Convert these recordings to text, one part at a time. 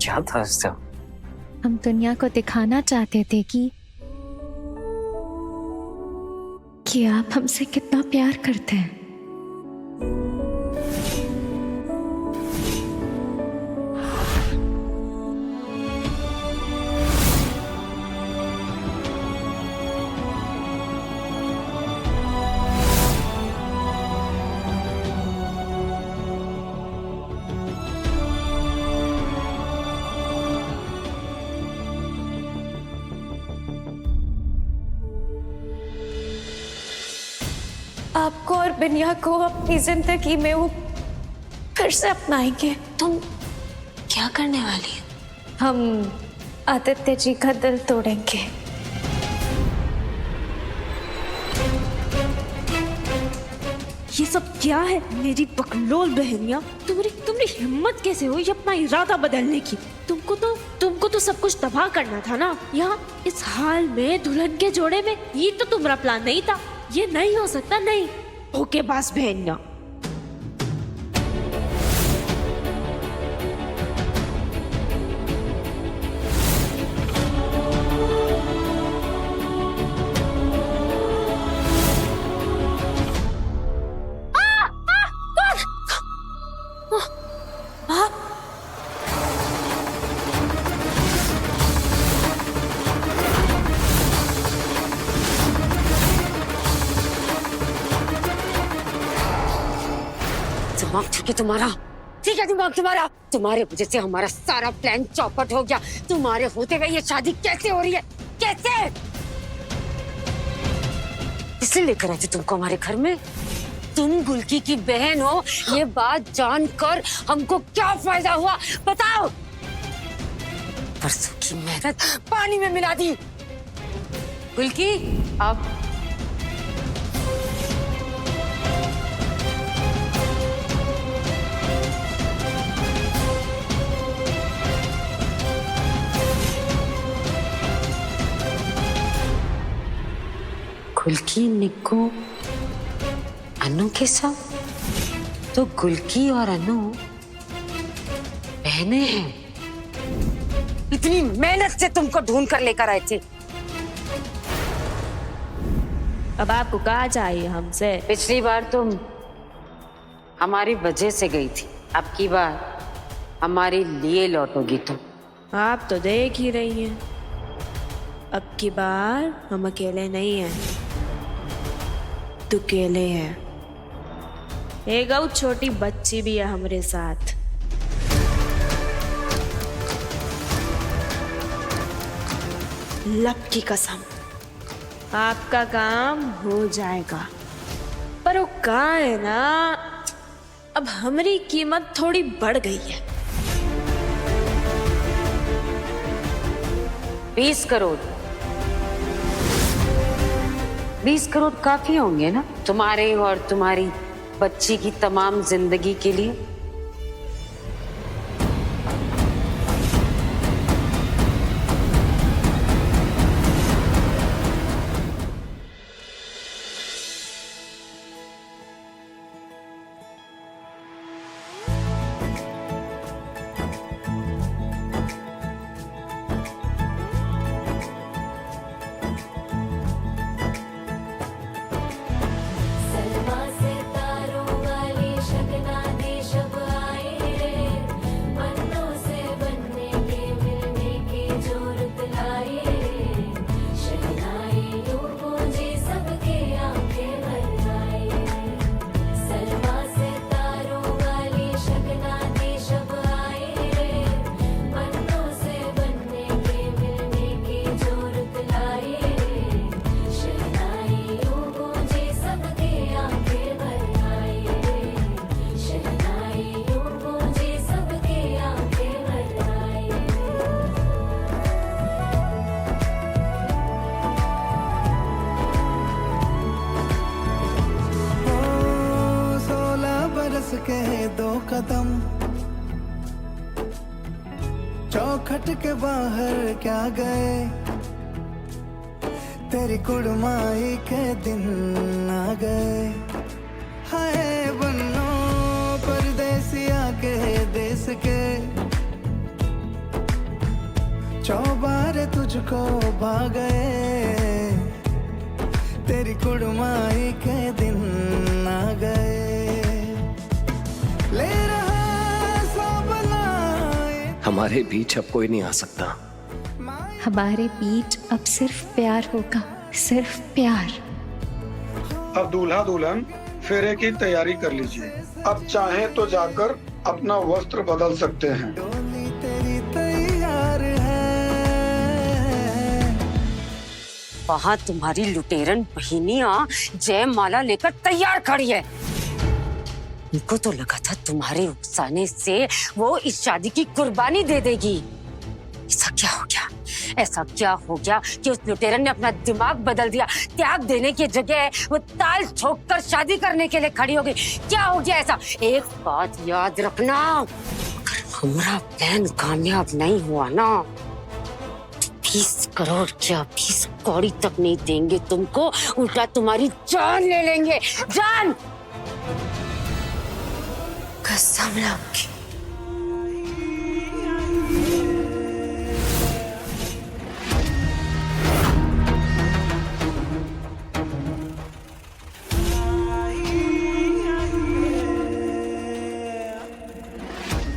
क्या था इससे? हम दुनिया को दिखाना चाहते थे कि आप हमसे कितना प्यार करते हैं। आपको और बिनिया को अपनी जिंदगी में वो फिर से अपनाएंगे। तुम क्या करने वाली हो? हम आदित्य जी का दिल तोड़ेंगे। ये सब क्या है मेरी बकलोल बहनिया? तुम्हारी हिम्मत कैसे हुई अपना इरादा बदलने की? तुमको तो सब कुछ तबाह करना था ना। यहाँ इस हाल में दुल्हन के जोड़े में ये तो तुम्हारा प्लान नहीं था। ये नहीं हो सकता, नहीं। ओके बस बहनिया। दिमाग ठीक है तुम्हारा? ठीक है दिमाग तुम्हारा? तुम्हारे वजह से हमारा सारा प्लान चौपट हो गया। तुम्हारे होते हुए ये शादी कैसे हो रही है? कैसे? इसलिए लेकर आए थे तुमको हमारे घर में? तुम गुलकी की बहन हो, ये बात जानकर हमको क्या फायदा हुआ बताओ? परसों की मेहनत पानी में मिला दी। गुलकी अब गुलकी निक्को अनु के साथ? तो गुलकी और अनु बहनें हैं। इतनी मेहनत से तुमको ढूंढ कर लेकर आए थे। अब आपको क्या चाहिए हमसे? पिछली बार तुम हमारी वजह से गई थी, अब की बार हमारे लिए लौटोगी तुम। आप तो देख ही रही हैं, अब की बार हम अकेले नहीं हैं, दुकेले हैं। एक और छोटी बच्ची भी है हमारे साथ। लब की कसम आपका काम हो जाएगा। पर वो कहाँ है ना, अब हमारी कीमत थोड़ी बढ़ गई है। 20 करोड़। 20 करोड़ काफी होंगे ना तुम्हारे और तुम्हारी बच्ची की तमाम जिंदगी के लिए? के 2 कदम चौखट के बाहर क्या गए, तेरी कुड़माई के दिन आ गए। हाय बन्नो परदेसिया के देश के, चौबारे तुझको भा गए, तेरी कुड़माई के दिन आ गए। ले रहा सब लाए, हमारे बीच अब कोई नहीं आ सकता। हमारे बीच अब सिर्फ प्यार होगा, सिर्फ प्यार। अब दूल्हा दुल्हन फेरे की तैयारी कर लीजिए। अब चाहें तो जाकर अपना वस्त्र बदल सकते हैं। डोली तेरी तैयार है। वहाँ तुम्हारी लुटेरन बहिनियां जयमाला लेकर तैयार खड़ी है। उनको तो लगा था तुम्हारे उकसाने से वो इस शादी की कुर्बानी दे देगी। ऐसा क्या हो गया? ऐसा क्या हो गया कि उस लुटेरन ने अपना दिमाग बदल दिया? त्याग देने की जगह वो ताल ठोककर शादी करने के लिए खड़ी हो गई। क्या हो गया ऐसा? एक बात याद रखना, अगर हमारा प्लान कामयाब नहीं हुआ ना, 20 करोड़ क्या 20 कौड़ी तक नहीं देंगे तुमको, उल्टा तुम्हारी जान ले लेंगे। जान! कसम आपकी।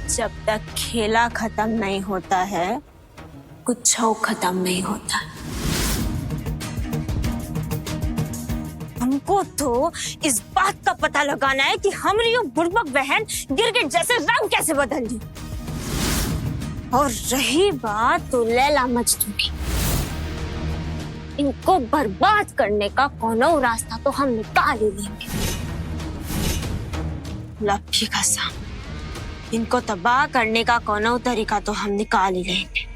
जब तक खेला खत्म नहीं होता है, कुछ खत्म नहीं होता। हमको तो इस बात का पता लगाना है कि हमारी बुड़बक बहन गिरगिट जैसे रंग कैसे बदल दी। और रही बात तो लैला मजनू की, इनको बर्बाद करने का कोनो रास्ता तो हम निकाल ही लेंगे। लक्ष्मी कसम, इनको तबाह करने का कोनो तरीका तो हम निकाल ही लेंगे।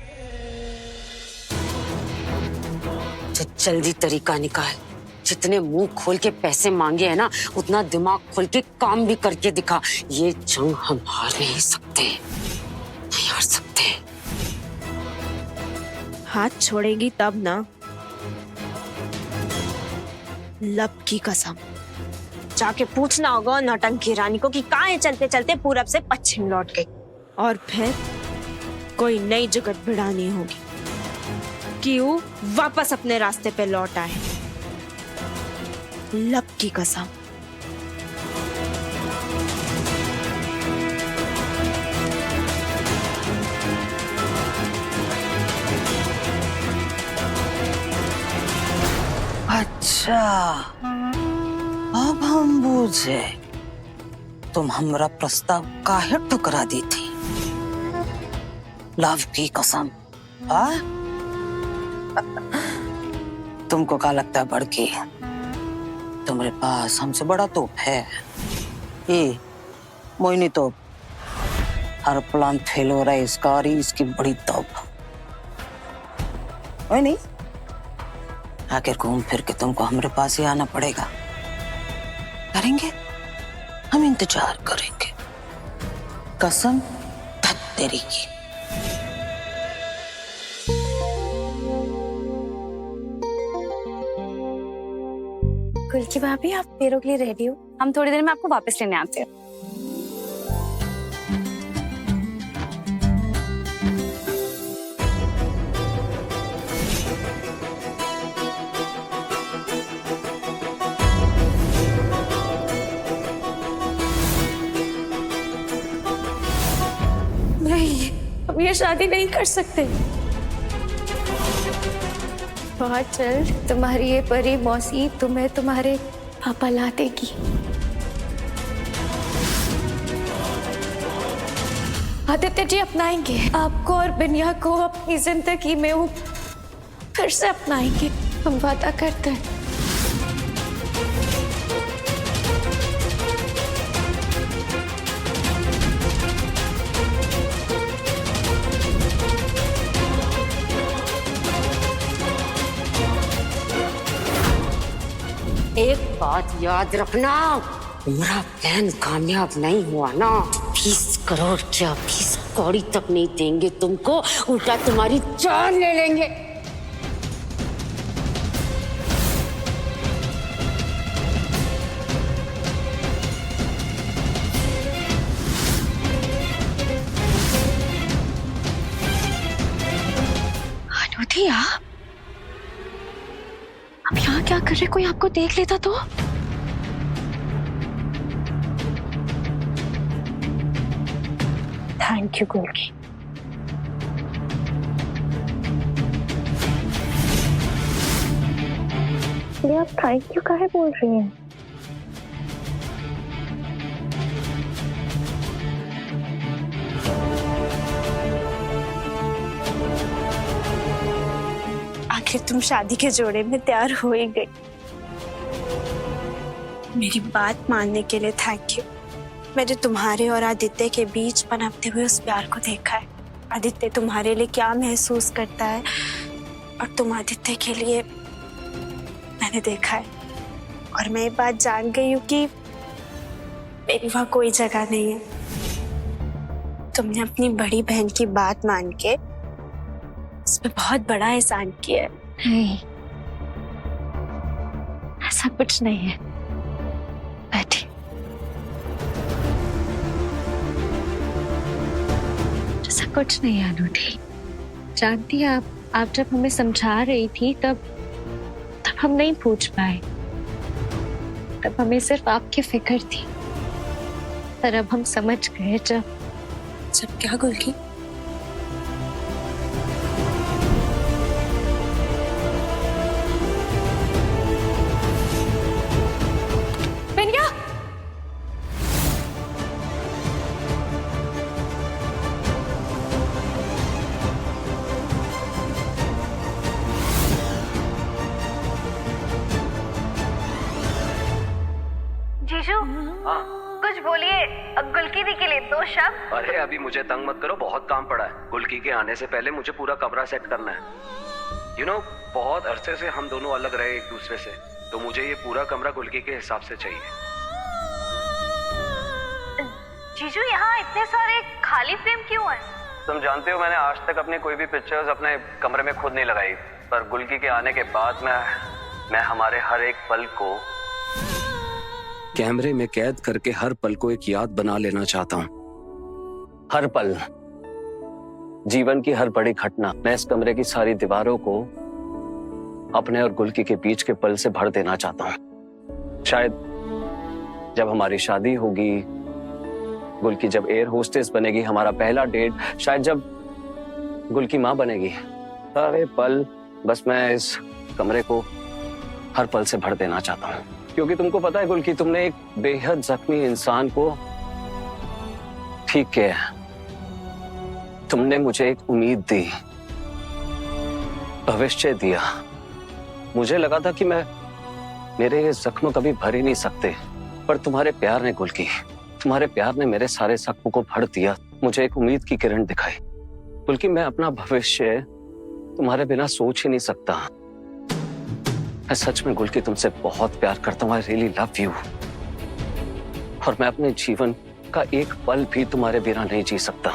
तो जल्दी तरीका निकाल। जितने मुंह खोल के पैसे मांगे हैं ना, उतना दिमाग खोल के काम भी करके दिखा। ये जंग हम हार नहीं सकते, नहीं हार सकते। हाथ छोड़ेगी तब ना। लब की कसम, जाके पूछना होगा नौटंकी रानी को कि कहाँ चलते चलते पूरब से पश्चिम लौट गई। और फिर कोई नई जुगत भिड़ानी होगी कि वो वापस अपने रास्ते पे लौट आए। लब की कसम। अच्छा, अब हम बूझे तुम हमरा प्रस्ताव काहे ठुकरा दी थी। लव की कसम। तुमको क्या लगता है बड़की, तुम्हारे पास हमसे बड़ा तोप है? ये मोहिनी तोप, हर प्लान फेल हो रहा है इसका, और इसकी बड़ी तोप। नहीं, आखिर घूम फिर के तुमको हमारे पास ही आना पड़ेगा। करेंगे, हम इंतजार करेंगे। कसम तेरी की। कुल्की भाभी, आप फेरों के लिए रेडी हो? हम थोड़ी देर में आपको वापस लेने आते हैं। नहीं, हम ये शादी नहीं कर सकते। बहुत जल्द तुम्हारी ये परी मौसी तुम्हें तुम्हारे पापा ला देगी। आदित्य जी अपनाएंगे आपको और बिनिया को अपनी जिंदगी में, वो फिर से अपनाएंगे, हम वादा करते हैं। एक बात याद रखना, हमारा प्लान कामयाब नहीं हुआ ना, 20 करोड़ क्या 20 कौड़ी तक नहीं देंगे तुमको, उल्टा तुम्हारी जान ले लेंगे। अगर कोई आपको देख लेता तो? Thank you Golgi. ये आप थैंक यू काहे बोल रही हैं? आखिर तुम शादी के जोड़े में तैयार हो ही गई। मेरी बात मानने के लिए थैंक यू। मैंने तुम्हारे और आदित्य के बीच पनपते हुए उस प्यार को देखा है। आदित्य तुम्हारे लिए क्या महसूस करता है और तुम आदित्य के लिए मैंने देखा है। और मैं ये बात जान गई हूँ कि मेरी वहां कोई जगह नहीं है। तुमने अपनी बड़ी बहन की बात मान के उस पे बहुत बड़ा एहसान किया है। नहीं, ऐसा कुछ नहीं है। बैठी। ऐसा कुछ नहीं है अनूठी। जानती है आप जब हमें समझा रही थी तब हम नहीं पूछ पाए। तब हमें सिर्फ आपकी फिक्र थी, पर अब हम समझ गए। जब क्या गोल्की? बिनिया, जीजू कुछ बोलिए। गुलकी दी के लिए 2 शब्द। अरे अभी मुझे तंग मत करो, बहुत काम पड़ा है। गुलकी के आने से पहले मुझे पूरा कमरा सेट करना है। बहुत अरसे से हम दोनों अलग रहे एक दूसरे से, तो मुझे ये पूरा कमरा गुलकी के हिसाब से चाहिए। जीजू यहाँ इतने सारे खाली फ्रेम क्यों हैं? तुम जानते हो मैंने आज तक अपनी कोई भी पिक्चर्स अपने कमरे में खुद नहीं लगाई, पर गुलकी के आने के बाद मैं हमारे हर एक पल को कैमरे में कैद करके हर पल को एक याद बना लेना चाहता हूँ। हर पल, जीवन की हर बड़ी घटना, मैं इस कमरे की सारी दीवारों को अपने और गुलकी के बीच के पल से भर देना चाहता हूँ। शायद जब हमारी शादी होगी, गुलकी जब एयर होस्टेस बनेगी, हमारा पहला डेट, शायद जब गुलकी माँ बनेगी, सारे पल बस मैं इस कमरे को हर पल से भर देना चाहता हूँ। क्योंकि तुमको पता है गुलकी, तुमने एक बेहद जख्मी इंसान को ठीक किया है। तुमने मुझे एक उम्मीद दी, भविष्य दिया। मुझे लगा था कि मेरे ये जख्म कभी भर ही नहीं सकते, पर तुम्हारे प्यार ने गुलकी, तुम्हारे प्यार ने मेरे सारे जख्मों को भर दिया, मुझे एक उम्मीद की किरण दिखाई। गुलकी, मैं अपना भविष्य तुम्हारे बिना सोच ही नहीं सकता। मैं सच में गुलकी तुमसे बहुत प्यार करता हूँ। I really love you. और मैं अपने जीवन का एक पल भी तुम्हारे बिना नहीं जी सकता।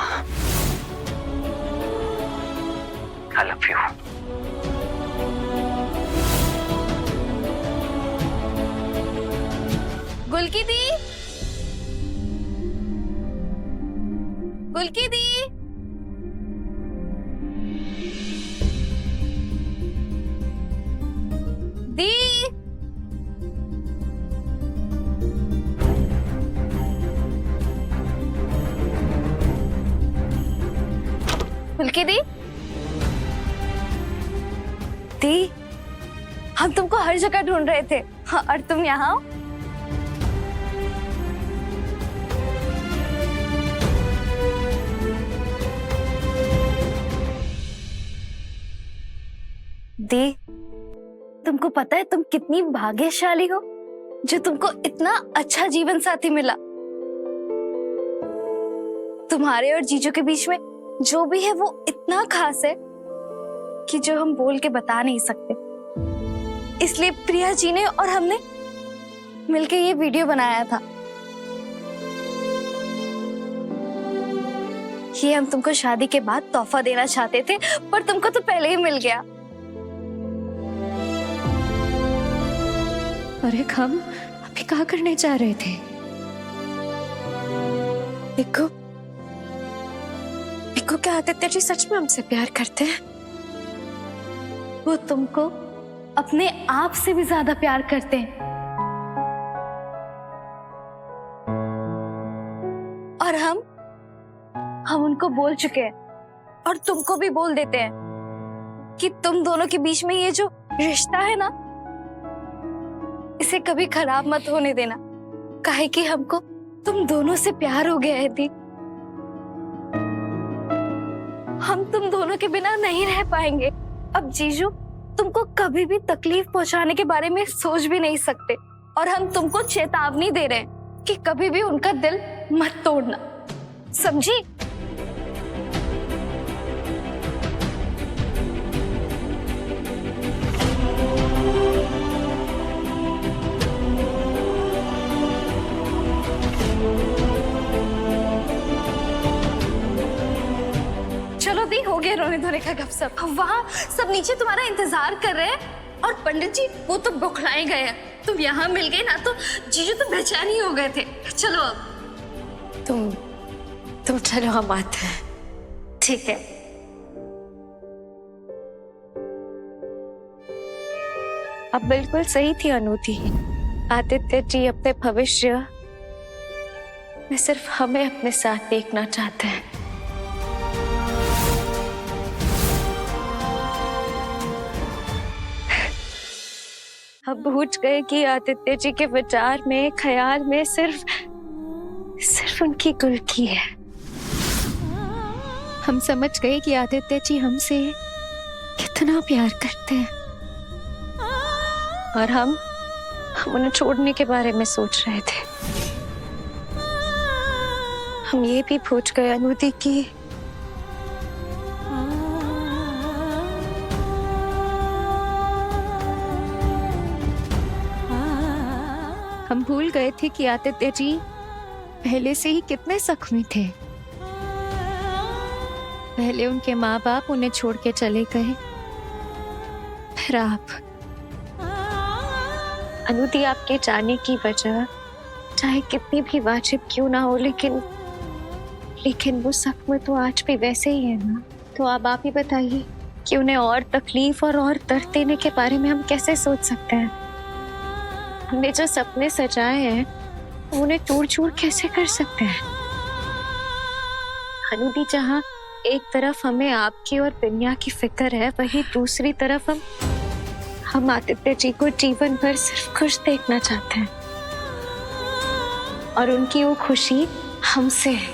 I love you. गुलकी दी, गुलकी दी, दी, गुलकी दी, दी, हम तुमको हर जगह ढूंढ रहे थे। हाँ, और तुम यहाँ हो? दी, तुमको पता है तुम कितनी भाग्यशाली हो जो तुमको इतना अच्छा जीवन साथी मिला। तुम्हारे और जीजू के बीच में जो भी है वो इतना खास है कि जो हम बोल के बता नहीं सकते। इसलिए प्रिया जी ने और हमने मिलके ये वीडियो बनाया था। ये हम तुमको शादी के बाद तोहफा देना चाहते थे, पर तुमको तो पहले ही मिल गया। अरे हम अभी क्या करने जा रहे थे? देखो, क्या आदित्य जी सच में हमसे प्यार करते हैं? वो तुमको अपने आप से भी ज्यादा प्यार करते हैं। और हम उनको बोल चुके हैं और तुमको भी बोल देते हैं कि तुम दोनों के बीच में ये जो रिश्ता है ना, इसे कभी खराब मत होने देना, काहे कि हमको तुम दोनों से प्यार हो गया है दी। हम तुम दोनों के बिना नहीं रह पाएंगे। अब जीजू तुमको कभी भी तकलीफ पहुंचाने के बारे में सोच भी नहीं सकते, और हम तुमको चेतावनी दे रहे हैं कि कभी भी उनका दिल मत तोड़ना, समझी? चलो दी, हो गया रोने धोने का गपशप। वहाँ सब नीचे तुम्हारा इंतजार कर रहे हैं, और पंडित जी वो तो बौखलाए गए हैं। तुम यहाँ मिल गए ना तो जीजू तो बेचैन ही हो गए थे। चलो अब तुम चलो, हम आते हैं। ठीक है। अब बिल्कुल सही थी अनूठी। आदित्य जी अपने भविष्य में सिर्फ हमें अपने साथ देखना चाहते हैं। अब भूल गए कि आदित्य जी के विचार में, ख्याल में सिर्फ उनकी गुलकी है। हम समझ गए कि आदित्य जी हमसे कितना प्यार करते हैं, और हम उन्हें छोड़ने के बारे में सोच रहे थे। हम ये भी पूछ गए अनूठी कि हम भूल गए थे कि आदित्य जी पहले से ही कितने जख्मी थे। पहले उनके माँ बाप उन्हें छोड़ के चले गए, फिर आप। अनूठी, आपके जाने की वजह चाहे कितनी भी वाजिब क्यों ना हो, लेकिन वो जख्म तो आज भी वैसे ही है ना। तो अब आप ही बताइए कि उन्हें और तकलीफ और दर्द देने के बारे में हम कैसे सोच सकते हैं? हमने जो सपने सजाए हैं उन्हें तोड़ चूर कैसे कर सकते हैं? अनूठी, जहाँ एक तरफ हमें आपकी और बिन्या की फिक्र है, वहीं दूसरी तरफ हम आदित्य जी को जीवन भर सिर्फ खुश देखना चाहते हैं, और उनकी वो खुशी हमसे है।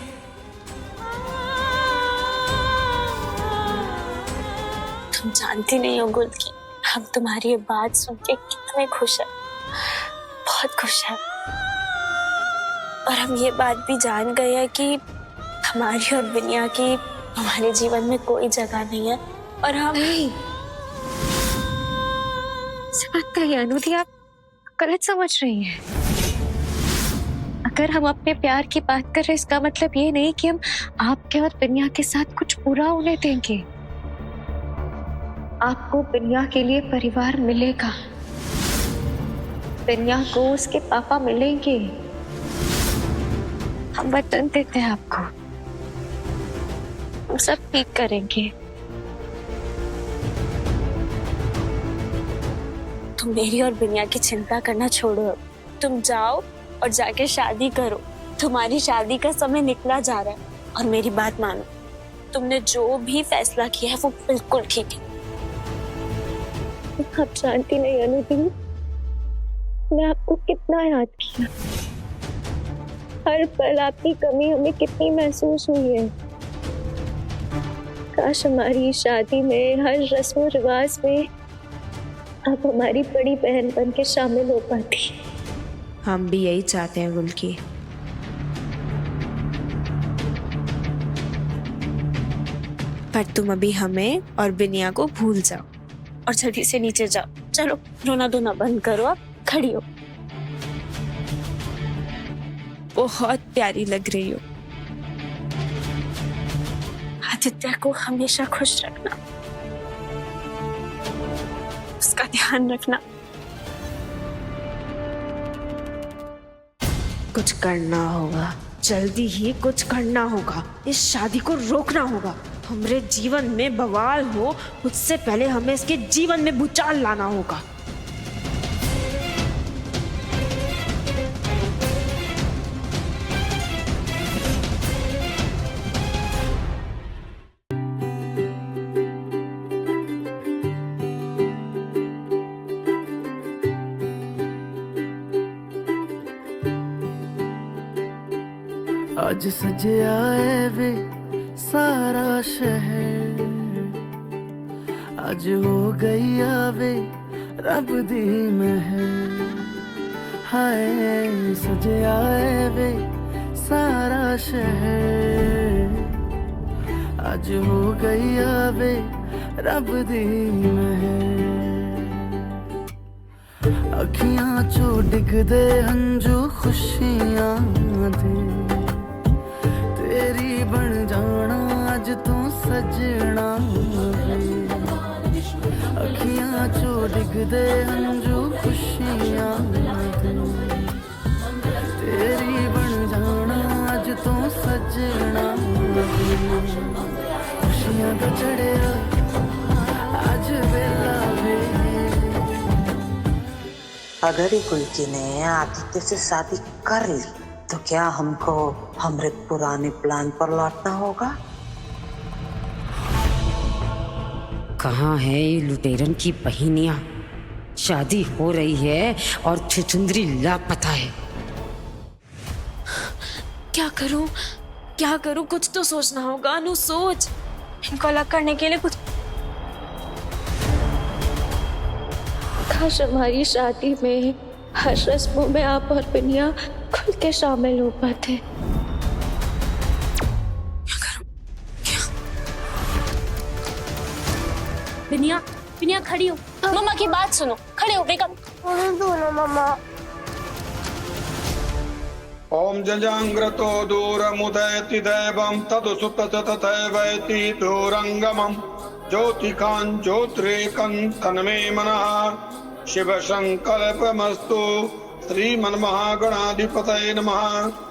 तुम जानती नहीं हो गुलकी, हम तुम्हारी ये बात सुन के कितने खुश हैं, बहुत खुश हैं। और हम ये बात भी जान गए हैं कि हमारी और बिन्या की हमारे जीवन में कोई जगह नहीं है, और हम बात कही अनूठी, आप गलत समझ रही हैं। अगर हम अपने प्यार की बात कर रहे, इसका मतलब ये नहीं कि हम आपके और बिन्या के साथ कुछ बुरा होने देंगे। आपको बिन्या के लिए परिवार मिलेगा, बिन्या को उसके पापा मिलेंगे, हम वतन देते हैं आपको, हम सब ठीक करेंगे। तुम मेरी और बिन्या की चिंता करना छोड़ो, तुम जाओ और जाके शादी करो। तुम्हारी शादी का समय निकला जा रहा है, और मेरी बात मानो, तुमने जो भी फैसला किया है वो बिल्कुल ठीक है। आप जानती नहीं अनूठी, मैं आपको कितना याद किया, हर पल आपकी कमी हमें कितनी महसूस हुई है। काश हमारी शादी में हर रस्म रिवाज में आप हमारी बड़ी बहन बन के शामिल हो पाती। हम भी यही चाहते हैं गुलकी। पर तुम अभी हमें और बिनिया को भूल जाओ और जल्दी से नीचे जाओ। चलो, रोना धोना बंद करो, आप खड़ी हो। बहुत प्यारी लग रही हो। आदित्य को हमेशा खुश रखना, उसका ध्यान रखना। कुछ करना होगा, जल्दी ही कुछ करना होगा। इस शादी को रोकना होगा। हमारे जीवन में बवाल हो उससे पहले हमें इसके जीवन में भूचाल लाना होगा। आज सजया है वे सारा शहर, आज हो गई आवे रब दी महर। हाय सजया है वे सारा शहर, आज हो गई आवे रब दी महर। अखियां चो डिगदे हंजू खुशियां दे, तेरी बन जाना अज तू सजना वे। अखियां चो डिगदे हंजू खुशियां दे, तेरी बन जाना अज तू सजना वे। खुशियां दा चढ़िया अज वेला वे। अगर ही गुलकी ने आदित्य से शादी कर ली तो क्या हमको हमारे पुराने प्लान पर लौटना होगा? कहाँ है ये लुटेरन की बहिनियां? शादी हो रही है और छुछुंदरी लापता है। क्या करूं? कुछ तो सोचना होगा। अनु सोच। इनको अलग करने के लिए कुछ। काश हमारी शादी में हर रस्मों में आप और बिनिया खुल के शामिल हो पाते। बिनिया खड़ी हो। मम्मा की बात सुनो। खड़े हो बेगम। दोनों मम्मा। ओम जजांग्रतो दूरमुदयति दैवं तदुसुप्ततथैवैति दूरंगमं ज्योतिकां ज्योतिरेकं तन्मे मनः शिव संकल्पमस्तु। श्रीमन्महागणाधिपतये नमः।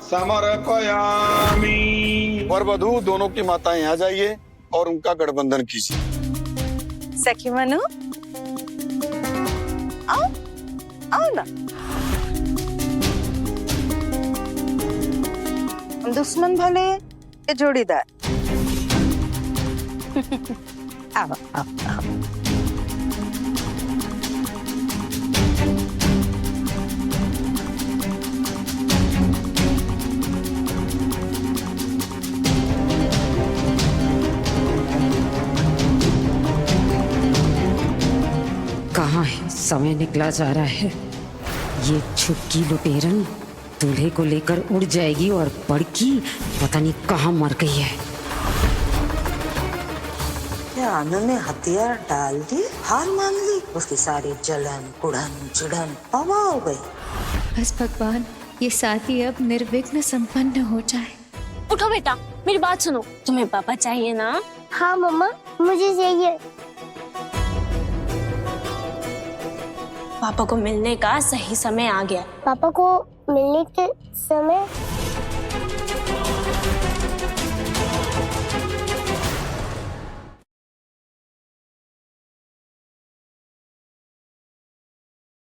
समर्पयामि। वर वधू दोनों की माताएं आ जाइए और उनका गठबंधन कीजिए। सखी मनु आओ आओ ना। दुश्मन भले ये जोड़ीदार। आओ आओ आओ। कहाँ है? समय निकला जा रहा है। ये छुटकी लुटेरन दूल्हे को लेकर उड़ जाएगी और बड़की पता नहीं कहाँ मर गई है। क्या अनु ने हथियार डाल दी? हार मान ली? उसकी सारी जलन कुड़न चिड़न हवा हो गई। बस भगवान ये शादी अब निर्विघ्न संपन्न हो जाए। उठो बेटा, मेरी बात सुनो। तुम्हें पापा चाहिए ना? हाँ मम्मा, मुझे चाहिए। पापा को मिलने का सही समय आ गया। पापा को मिलने के समय